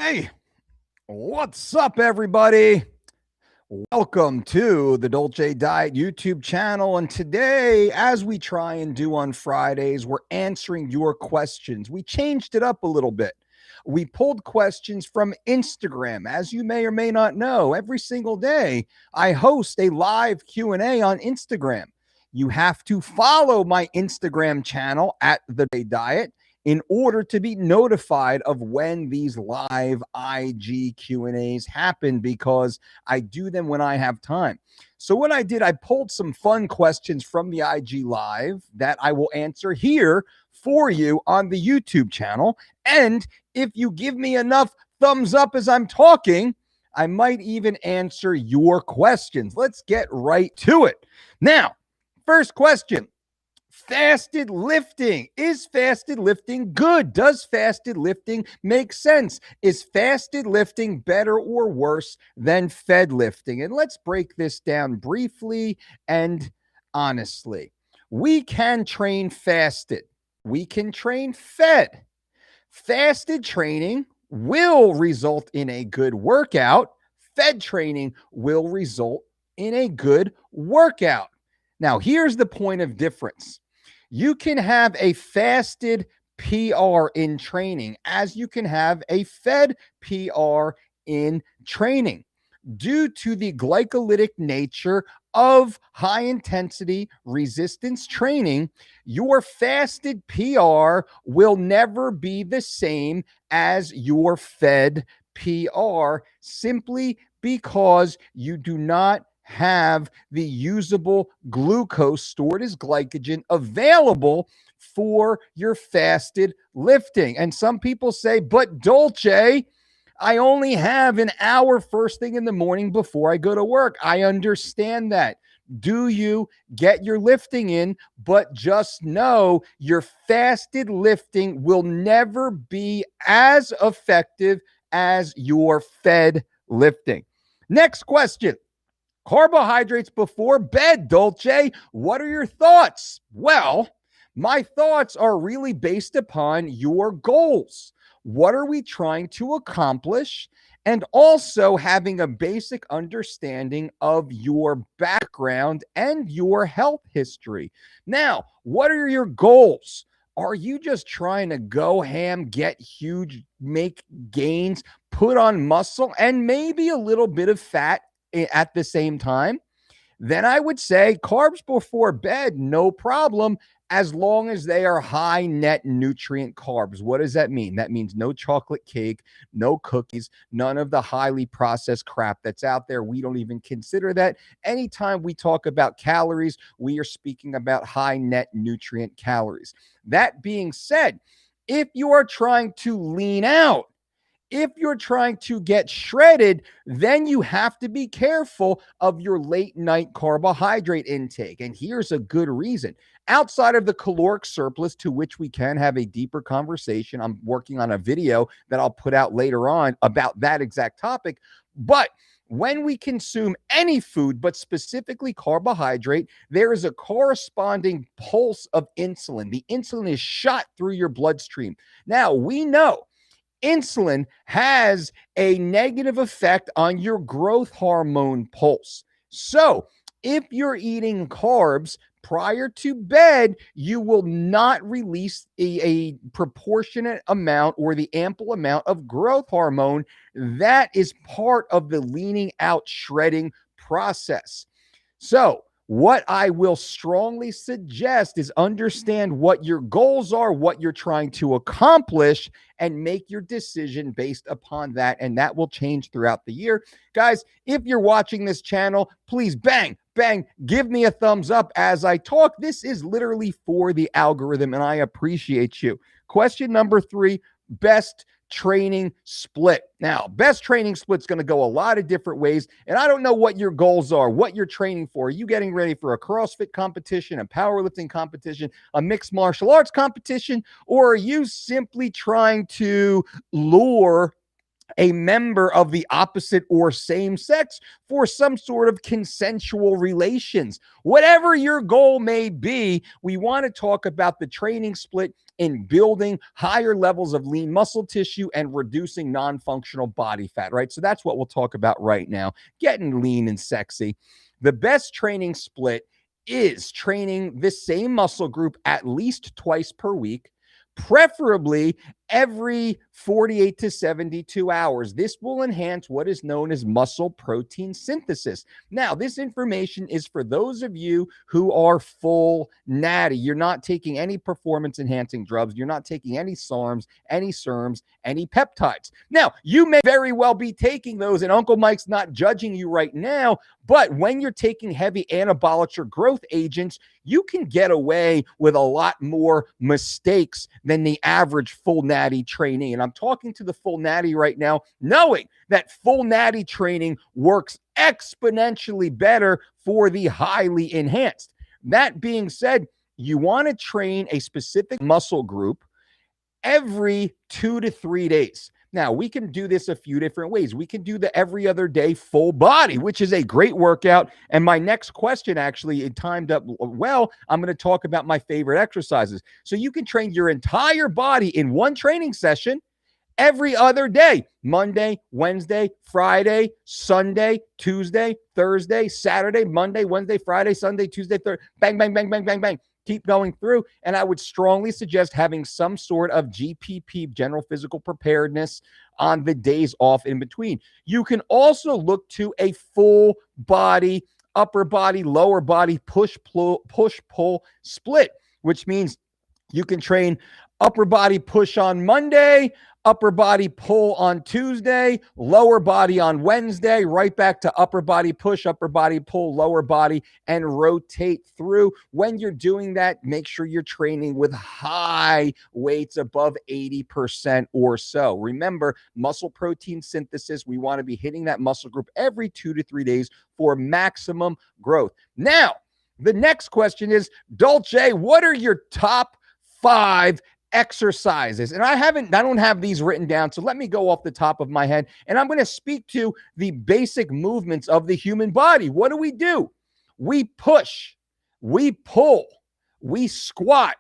Hey, what's up, everybody? Welcome to the Dolce Diet YouTube channel. And today, as we try and do on Fridays, we're answering your questions. We changed it up a little bit. We pulled questions from Instagram. As you may or may not know, every single day I host a live Q&A on Instagram. You have to follow my Instagram channel at The Day Diet in order to be notified of when these live IG Q&As happen, because I do them when I have time. So what I did, I pulled some fun questions from the IG Live that I will answer here for you on the YouTube channel. And if you give me enough thumbs up as I'm talking, I might even answer your questions. Let's get right to it. Now, first question. Fasted lifting. Is fasted lifting good? Does fasted lifting make sense? Is fasted lifting better or worse than fed lifting? And let's break this down briefly and honestly. We can train fasted. We can train fed. Fasted training will result in a good workout. Fed training will result in a good workout. Now, here's the point of difference. You can have a fasted PR in training as you can have a fed PR in training. Due to the glycolytic nature of high intensity resistance training, your fasted PR will never be the same as your fed PR, simply because you do not have the usable glucose stored as glycogen available for your fasted lifting. And some people say, but Dolce, I only have an hour first thing in the morning before I go to work. I understand that. Do you get your lifting in? But just know your fasted lifting will never be as effective as your fed lifting. Next question. Carbohydrates before bed, Dolce. What are your thoughts? Well, my thoughts are really based upon your goals. What are we trying to accomplish? And also having a basic understanding of your background and your health history. Now, what are your goals? Are you just trying to go ham, get huge, make gains, put on muscle, and maybe a little bit of fat at the same time? Then I would say carbs before bed, no problem, as long as they are high net nutrient carbs. What does that mean? That means no chocolate cake, no cookies, none of the highly processed crap that's out there. We don't even consider that. Anytime we talk about calories, we are speaking about high net nutrient calories. That being said, if you are trying to lean out, if you're trying to get shredded, then you have to be careful of your late night carbohydrate intake. And here's a good reason. Outside of the caloric surplus, to which we can have a deeper conversation, I'm working on a video that I'll put out later on about that exact topic. But when we consume any food, but specifically carbohydrate, there is a corresponding pulse of insulin. The insulin is shot through your bloodstream. Now, we know insulin has a negative effect on your growth hormone pulse. So if you're eating carbs prior to bed, you will not release a proportionate amount or the ample amount of growth hormone that is part of the leaning out shredding process. So what I will strongly suggest is understand what your goals are, what you're trying to accomplish, and make your decision based upon that. And that will change throughout the year. Guys, if you're watching this channel, please bang, give me a thumbs up as I talk. This is literally for the algorithm, and I appreciate you. Question number 3, best training split. Now, best training split's going to go a lot of different ways, and I don't know what your goals are, what you're training for. Are you getting ready for a CrossFit competition, a powerlifting competition, a mixed martial arts competition, or are you simply trying to lure a member of the opposite or same sex for some sort of consensual relations. Whatever your goal may be, we want to talk about the training split in building higher levels of lean muscle tissue and reducing non-functional body fat, right? So that's what we'll talk about right now, getting lean and sexy. The best training split is training this same muscle group at least twice per week, preferably every 48 to 72 hours. This will enhance what is known as muscle protein synthesis. Now, this information is for those of you who are full natty. You're not taking any performance enhancing drugs. You're not taking any SARMs, any SERMs, any peptides. Now, you may very well be taking those, and Uncle Mike's not judging you right now, but when you're taking heavy anabolics or growth agents, you can get away with a lot more mistakes than the average full natty trainee. And I'm talking to the full natty right now, knowing that full natty training works exponentially better for the highly enhanced. That being said, you want to train a specific muscle group every 2 to 3 days. Now, we can do this a few different ways. We can do the every other day full body, which is a great workout. And my next question, actually, it timed up well. I'm going to talk about my favorite exercises. So you can train your entire body in one training session every other day: Monday, Wednesday, Friday, Sunday, Tuesday, Thursday, Saturday, Monday, Wednesday, Friday, Sunday, Tuesday, Thursday, bang, bang, bang, bang, bang, bang. Keep going through. And I would strongly suggest having some sort of GPP, general physical preparedness, on the days off in between. You can also look to a full body, upper body, lower body, push, pull split, which means you can train upper body push on Monday, upper body pull on Tuesday, lower body on Wednesday, right back to upper body push, upper body pull, lower body, and rotate through. When you're doing that, make sure you're training with high weights above 80% or so. Remember, muscle protein synthesis, we want to be hitting that muscle group every 2 to 3 days for maximum growth. Now, the next question is, Dolce, what are your top 5 exercises? And I don't have these written down, so let me go off the top of my head, and I'm going to speak to the basic movements of the human body. What do? We push, we pull, we squat,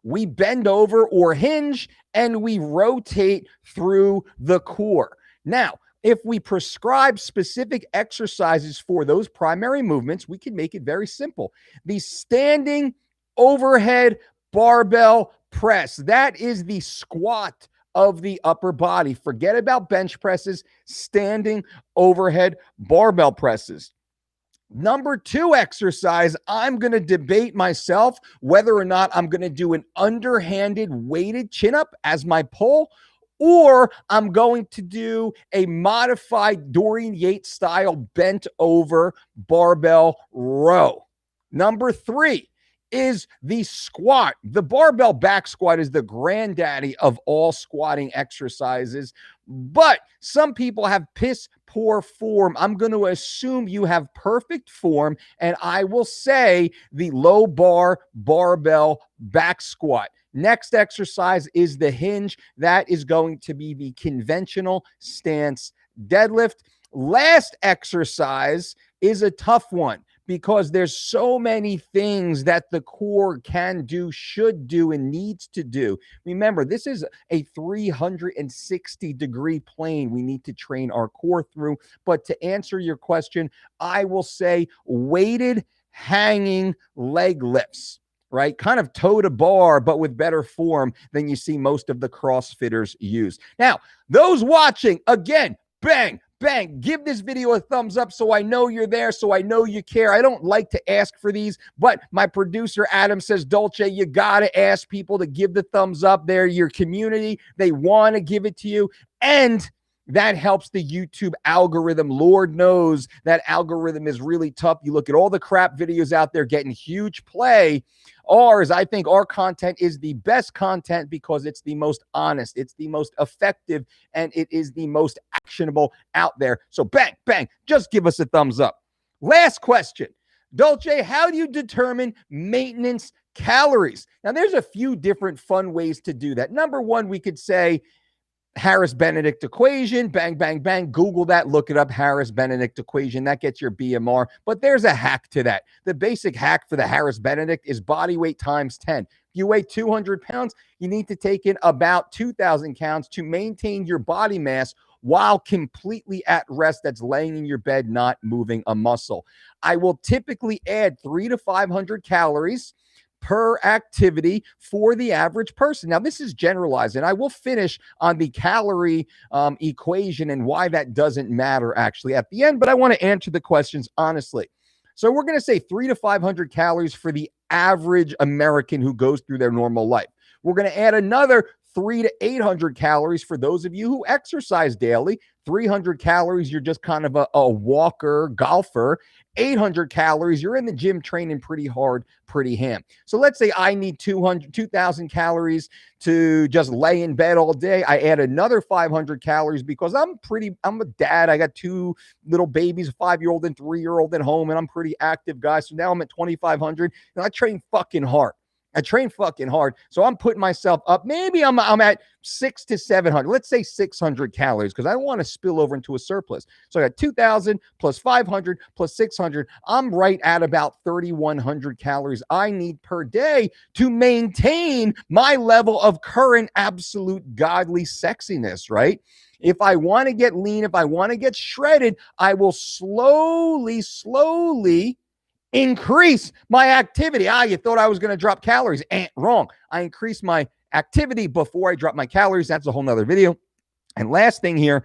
we bend over or hinge, and we rotate through the core. Now, if we prescribe specific exercises for those primary movements, we can make it very simple. The standing overhead barbell press, that is the squat of the upper body. Forget about bench presses, standing overhead barbell presses. Number 2 exercise, I'm going to debate myself whether or not I'm going to do an underhanded weighted chin up as my pull, or I'm going to do a modified Dorian Yates style bent over barbell row. Number 3 is the squat. The barbell back squat is the granddaddy of all squatting exercises, but some people have piss poor form. I'm going to assume you have perfect form, and I will say the low bar barbell back squat. Next exercise is the hinge. That is going to be the conventional stance deadlift. Last exercise is a tough one, because there's so many things that the core can do, should do, and needs to do. Remember, this is a 360-degree plane we need to train our core through. But to answer your question, I will say weighted hanging leg lifts, right? Kind of toe to bar, but with better form than you see most of the CrossFitters use. Now, those watching, again, bang, bang, give this video a thumbs up so I know you're there, so I know you care. I don't like to ask for these, but my producer Adam says, Dolce, you got to ask people to give the thumbs up. They're your community. They want to give it to you. And that helps the YouTube algorithm. Lord knows that algorithm is really tough. You look at all the crap videos out there getting huge play. I think our content is the best content because it's the most honest, it's the most effective, and it is the most actionable out there. So bang, bang, just give us a thumbs up. Last question. Dolce, how do you determine maintenance calories? Now, there's a few different fun ways to do that. Number 1, we could say, Harris-Benedict equation, bang, bang, bang, Google that, look it up, Harris-Benedict equation, that gets your BMR. But there's a hack to that. The basic hack for the Harris-Benedict is body weight times 10. If you weigh 200 pounds, you need to take in about 2,000 pounds to maintain your body mass while completely at rest. That's laying in your bed, not moving a muscle. I will typically add 300 to 500 calories per activity for the average person. Now, this is generalized, and I will finish on the calorie equation and why that doesn't matter actually at the end, but I want to answer the questions honestly. So we're going to say 300 to 500 calories for the average American who goes through their normal life. We're going to add another 300 to 800 calories for those of you who exercise daily. 300 calories, you're just kind of a walker, golfer. 800 calories, you're in the gym training pretty hard, pretty ham. So let's say I need 2,000 calories to just lay in bed all day. I add another 500 calories because I'm a dad. I got two little babies, a 5-year-old and 3-year-old at home, and I'm pretty active guy. So now I'm at 2,500 and I train fucking hard. So I'm putting myself up. Maybe I'm at 600 to 700. Let's say 600 calories because I don't want to spill over into a surplus. So I got 2,000 plus 500 plus 600. I'm right at about 3,100 calories I need per day to maintain my level of current absolute godly sexiness, right? If I want to get lean, if I want to get shredded, I will slowly increase my activity. You thought I was going to drop calories. Wrong. I increase my activity before I drop my calories. That's a whole nother video. And last thing here,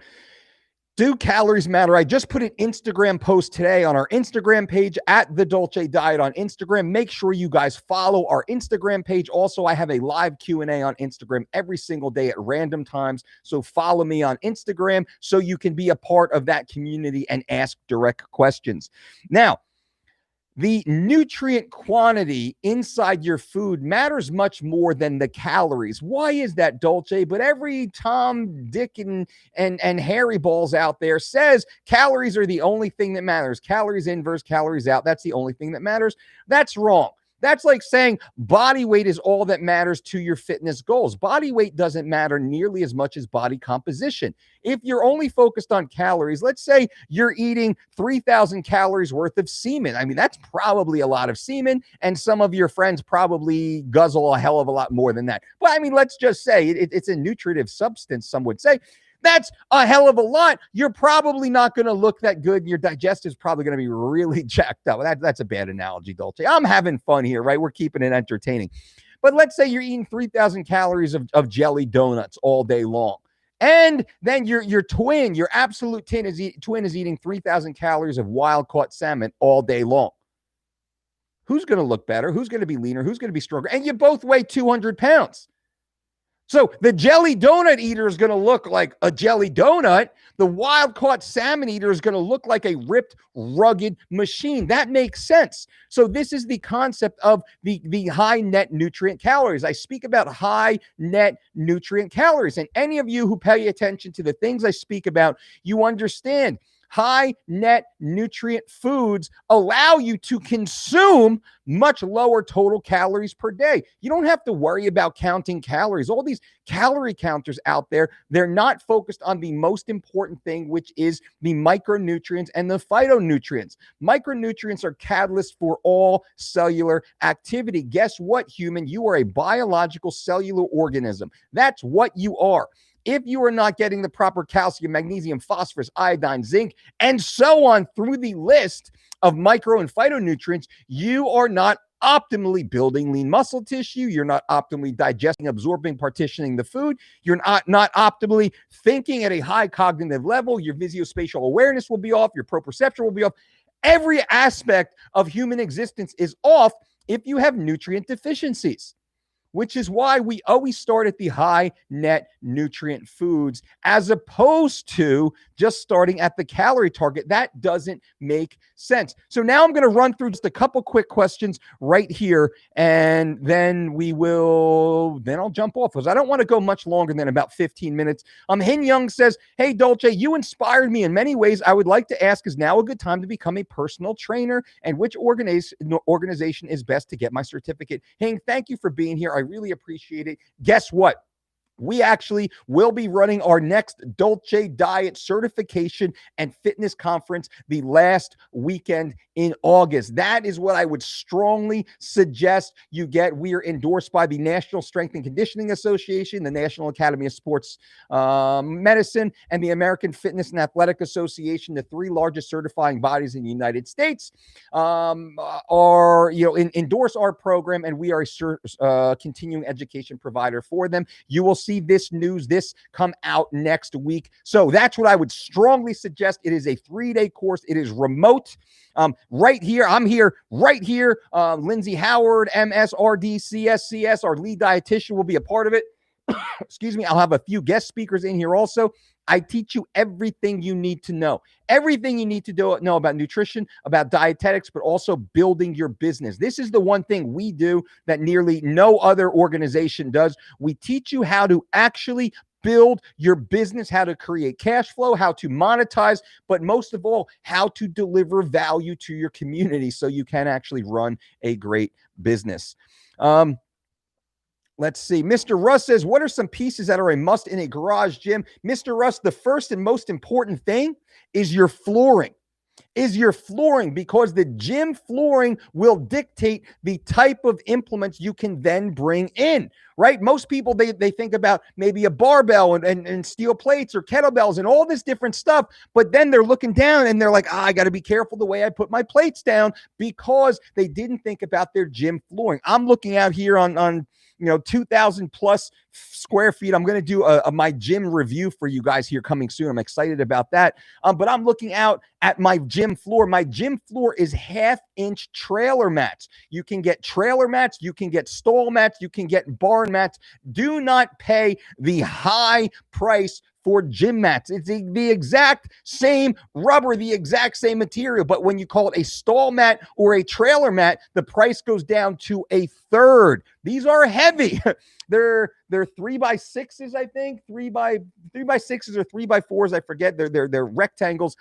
do calories matter? I just put an Instagram post today on our Instagram page at The Dolce Diet on Instagram. Make sure you guys follow our Instagram page. Also, I have a live Q&A on Instagram every single day at random times. So follow me on Instagram so you can be a part of that community and ask direct questions. Now, the nutrient quantity inside your food matters much more than the calories. Why is that, Dolce? But every Tom, Dick, and Harry balls out there says calories are the only thing that matters. Calories in versus calories out. That's the only thing that matters. That's wrong. That's like saying body weight is all that matters to your fitness goals. Body weight doesn't matter nearly as much as body composition. If you're only focused on calories, let's say you're eating 3,000 calories worth of semen. I mean, that's probably a lot of semen, and some of your friends probably guzzle a hell of a lot more than that. But I mean, let's just say it's a nutritive substance, some would say. That's a hell of a lot. You're probably not going to look that good. Your digestive is probably going to be really jacked up. That's a bad analogy, Dolce. I'm having fun here, right? We're keeping it entertaining. But let's say you're eating 3,000 calories of jelly donuts all day long. And then your absolute twin is eating 3,000 calories of wild-caught salmon all day long. Who's going to look better? Who's going to be leaner? Who's going to be stronger? And you both weigh 200 pounds. So the jelly donut eater is going to look like a jelly donut. The wild-caught salmon eater is going to look like a ripped, rugged machine. That makes sense. So this is the concept of the high net nutrient calories. I speak about high net nutrient calories. And any of you who pay attention to the things I speak about, you understand high net nutrient foods allow you to consume much lower total calories per day. You don't have to worry about counting calories. All these calorie counters out there, they're not focused on the most important thing, which is the micronutrients and the phytonutrients. Micronutrients are catalysts for all cellular activity. Guess what, human? You are a biological cellular organism. That's what you are. If you are not getting the proper calcium, magnesium, phosphorus, iodine, zinc, and so on through the list of micro and phytonutrients, you are not optimally building lean muscle tissue. You're not optimally digesting, absorbing, partitioning the food. You're not optimally thinking at a high cognitive level. Your visuospatial awareness will be off. Your proprioception will be off. Every aspect of human existence is off if you have nutrient deficiencies, which is why we always start at the high net nutrient foods as opposed to just starting at the calorie target. That doesn't make sense. So now I'm going to run through just a couple quick questions right here, and then I'll jump off because I don't want to go much longer than about 15 minutes. Hin Young says, hey, Dolce, you inspired me in many ways. I would like to ask, is now a good time to become a personal trainer, and which organization is best to get my certificate? Hin, thank you for being here. I really appreciate it. Guess what? We actually will be running our next Dolce Diet certification and fitness conference the last weekend in August. That is what I would strongly suggest you get. We are endorsed by the National Strength and Conditioning Association, the National Academy of Sports Medicine, and the American Fitness and Athletic Association, the three largest certifying bodies in the United States, endorse our program, and we are a continuing education provider for them. You will see this come out next week. So that's what I would strongly suggest. It is a 3-day course. It is remote. Right here, I'm here, right here. Lindsay Howard, MSRD, CSCS, our lead dietitian, will be a part of it. Excuse me. I'll have a few guest speakers in here also. I teach you everything you need to know. Everything you need to know about nutrition, about dietetics, but also building your business. This is the one thing we do that nearly no other organization does. We teach you how to actually build your business, how to create cash flow, how to monetize, but most of all, how to deliver value to your community so you can actually run a great business. Let's see. Mr. Russ says, what are some pieces that are a must in a garage gym? Mr. Russ, the first and most important thing is your flooring. Because the gym flooring will dictate the type of implements you can then bring in, right? Most people, they think about maybe a barbell and steel plates or kettlebells and all this different stuff, but then they're looking down and they're like, I got to be careful the way I put my plates down because they didn't think about their gym flooring. I'm looking out here on 2,000 plus square feet. I'm going to do my gym review for you guys here coming soon. I'm excited about that. But I'm looking out at my gym floor. My gym floor is 1/2-inch trailer mats. You can get trailer mats. You can get stall mats. You can get barn mats. Do not pay the high price for gym mats. It's the exact same rubber, the exact same material. But when you call it a stall mat or a trailer mat, the price goes down to 1/3. These are heavy. They're 3x6s, I think. 3x6s or 3x4s, I forget. They're rectangles.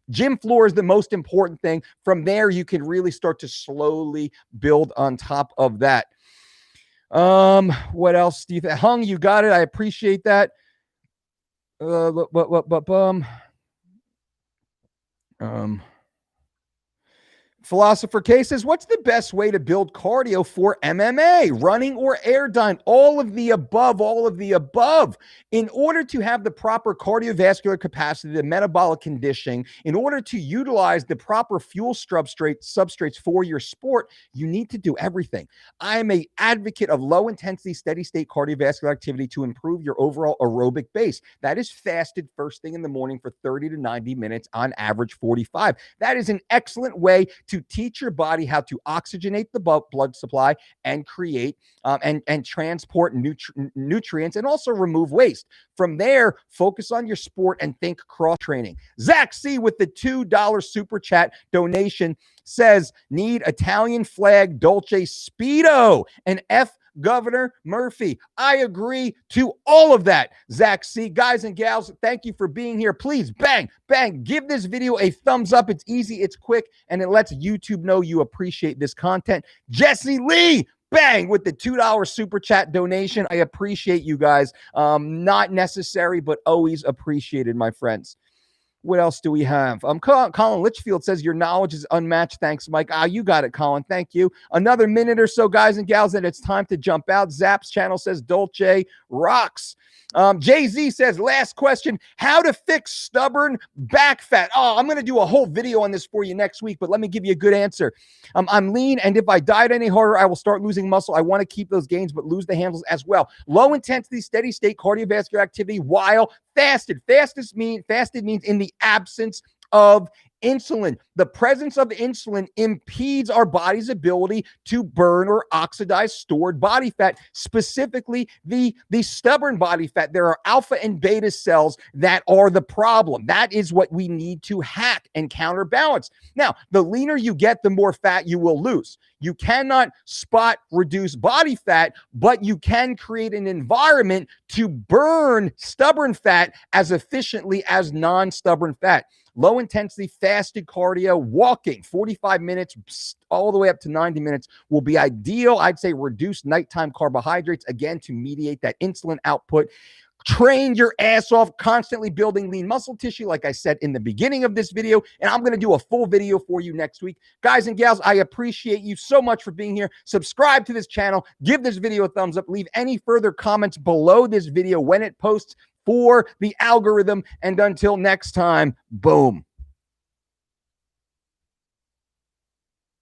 Gym floor is the most important thing. From there, you can really start to slowly build on top of that. What else do you think? Hung, you got it. I appreciate that. Philosopher K says, what's the best way to build cardio for MMA? Running or air dine? All of the above. In order to have the proper cardiovascular capacity, the metabolic conditioning, in order to utilize the proper fuel substrates for your sport, you need to do everything. I am an advocate of low intensity, steady state cardiovascular activity to improve your overall aerobic base. That is fasted first thing in the morning for 30 to 90 minutes, on average 45. That is an excellent way to teach your body how to oxygenate the blood supply and create and transport nutrients and also remove waste. From there, focus on your sport and think cross training. Zach C with the $2 super chat donation says, need Italian flag Dolce Speedo and F Governor Murphy. I agree to all of that. Zach C. Guys and gals, thank you for being here. Please, bang, give this video a thumbs up. It's easy, it's quick, and it lets YouTube know you appreciate this content. Jesse Lee, bang, with the $2 super chat donation. I appreciate you guys. Not necessary, but always appreciated, my friends. What else do we have? Colin Litchfield says, your knowledge is unmatched. Thanks, Mike. You got it, Colin. Thank you. Another minute or so, guys and gals, and it's time to jump out. Zap's channel says, Dolce rocks. Jay-Z says, last question, how to fix stubborn back fat. I'm going to do a whole video on this for you next week, but let me give you a good answer. I'm lean, and if I diet any harder, I will start losing muscle. I want to keep those gains, but lose the handles as well. Low intensity, steady state cardiovascular activity while fasted. Fasted means in the absence of insulin. The presence of insulin impedes our body's ability to burn or oxidize stored body fat, specifically the stubborn body fat. There are alpha and beta cells that are the problem. That is what we need to hack and counterbalance. Now, the leaner you get, the more fat you will lose. You cannot spot reduce body fat, but you can create an environment to burn stubborn fat as efficiently as non-stubborn fat. low intensity fasted cardio, walking 45 minutes all the way up to 90 minutes will be ideal. I'd say reduce nighttime carbohydrates, again, to mediate that insulin output. Train your ass off, constantly building lean muscle tissue, like I said in the beginning of this video. And I'm going to do a full video for you next week. Guys and gals, I appreciate you so much for being here. Subscribe to this channel. Give this video a thumbs up. Leave any further comments below this video when it posts for the algorithm. And until next time, boom.